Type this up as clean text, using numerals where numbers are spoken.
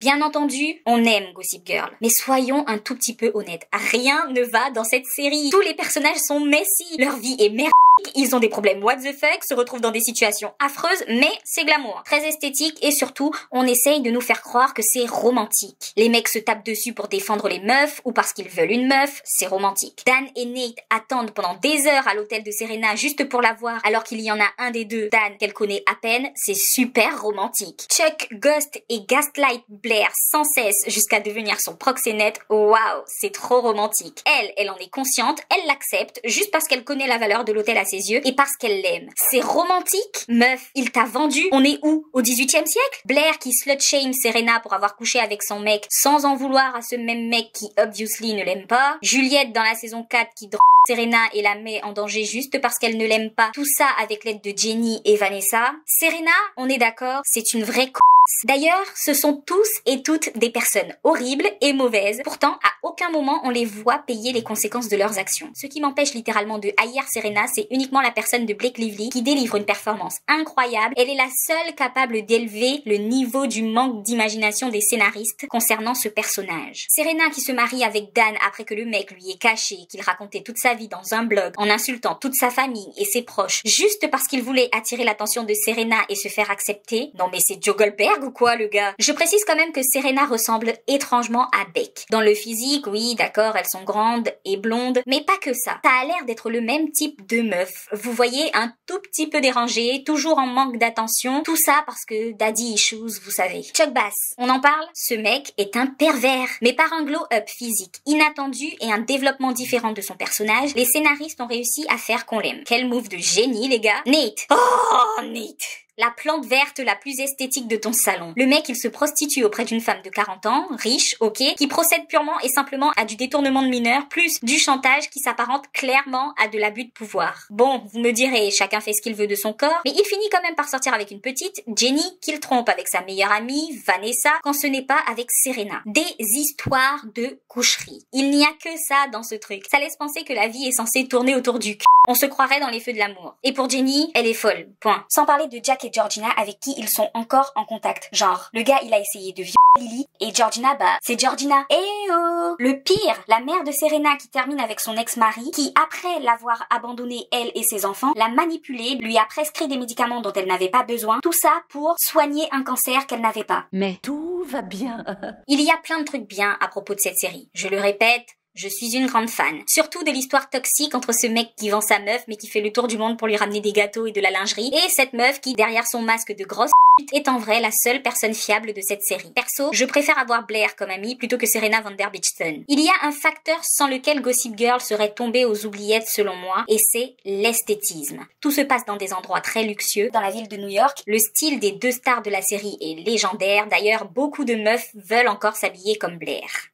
Bien entendu, on aime Gossip Girl, mais soyons un tout petit peu honnêtes. Rien ne va dans cette série. Tous les personnages sont messy, leur vie est merdique, ils ont des problèmes what the fuck, se retrouvent dans des situations affreuses, mais c'est glamour, très esthétique et surtout, on essaye de nous faire croire que c'est romantique. Les mecs se tapent dessus pour défendre les meufs ou parce qu'ils veulent une meuf, c'est romantique. Dan et Nate attendent pendant des heures à l'hôtel de Serena juste pour la voir alors qu'il y en a un des deux, Dan, qu'elle connaît à peine, c'est super romantique. Chuck, ghost et gaslight Blair sans cesse jusqu'à devenir son proxénète, waouh, c'est trop romantique. Elle en est consciente, elle l'accepte juste parce qu'elle connaît la valeur de l'hôtel à ses yeux et parce qu'elle l'aime. C'est romantique? Meuf, il t'a vendu? On est où? Au 18e siècle? Blair qui slut-shame Serena pour avoir couché avec son mec sans en vouloir à ce même mec qui obviously ne l'aime pas. Juliette dans la saison 4 qui Serena et la met en danger juste parce qu'elle ne l'aime pas. Tout ça avec l'aide de Jenny et Vanessa. Serena, on est d'accord, c'est une vraie D'ailleurs, ce sont tous et toutes des personnes horribles et mauvaises. Pourtant, à aucun moment on les voit payer les conséquences de leurs actions. Ce qui m'empêche littéralement de haïr Serena, c'est uniquement la personne de Blake Lively qui délivre une performance incroyable. Elle est la seule capable d'élever le niveau du manque d'imagination des scénaristes concernant ce personnage. Serena qui se marie avec Dan après que le mec lui ait caché qu'il racontait toute sa vie dans un blog en insultant toute sa famille et ses proches juste parce qu'il voulait attirer l'attention de Serena et se faire accepter. Non mais c'est Joe Goldberg ou quoi le gars? Je précise quand même que Serena ressemble étrangement à Beck. Dans le physique, oui d'accord, elles sont grandes et blondes, mais pas que ça. Ça a l'air d'être le même type de meuf. Vous voyez, un tout petit peu dérangée, toujours en manque d'attention, tout ça parce que daddy issues, vous savez. Chuck Bass, on en parle? Ce mec est un pervers, mais par un glow-up physique inattendu et un développement différent de son personnage, les scénaristes ont réussi à faire qu'on l'aime. Quel move de génie les gars. Nate. Oh Nate, la plante verte la plus esthétique de ton salon. Le mec, il se prostitue auprès d'une femme de 40 ans, riche, ok, qui procède purement et simplement à du détournement de mineurs, plus du chantage qui s'apparente clairement à de l'abus de pouvoir. Bon, vous me direz, chacun fait ce qu'il veut de son corps, mais il finit quand même par sortir avec une petite, Jenny, qu'il trompe avec sa meilleure amie, Vanessa, quand ce n'est pas avec Serena. Des histoires de coucherie. Il n'y a que ça dans ce truc. Ça laisse penser que la vie est censée tourner autour du On se croirait dans les feux de l'amour. Et pour Jenny, elle est folle. Point. Sans parler de Jack et Georgina avec qui ils sont encore en contact. Genre, le gars il a essayé de violer Lily et Georgina, bah c'est Georgina. Eh oh. Le pire, la mère de Serena qui termine avec son ex-mari, qui après l'avoir abandonnée elle et ses enfants, l'a manipulée, lui a prescrit des médicaments dont elle n'avait pas besoin. Tout ça pour soigner un cancer qu'elle n'avait pas. Mais tout va bien. Il y a plein de trucs bien à propos de cette série. Je le répète, je suis une grande fan. Surtout de l'histoire toxique entre ce mec qui vend sa meuf mais qui fait le tour du monde pour lui ramener des gâteaux et de la lingerie et cette meuf qui, derrière son masque de grosse est en vrai la seule personne fiable de cette série. Perso, je préfère avoir Blair comme amie plutôt que Serena van der Bichsten. Il y a un facteur sans lequel Gossip Girl serait tombé aux oubliettes selon moi et c'est l'esthétisme. Tout se passe dans des endroits très luxueux, dans la ville de New York. Le style des deux stars de la série est légendaire. D'ailleurs, beaucoup de meufs veulent encore s'habiller comme Blair.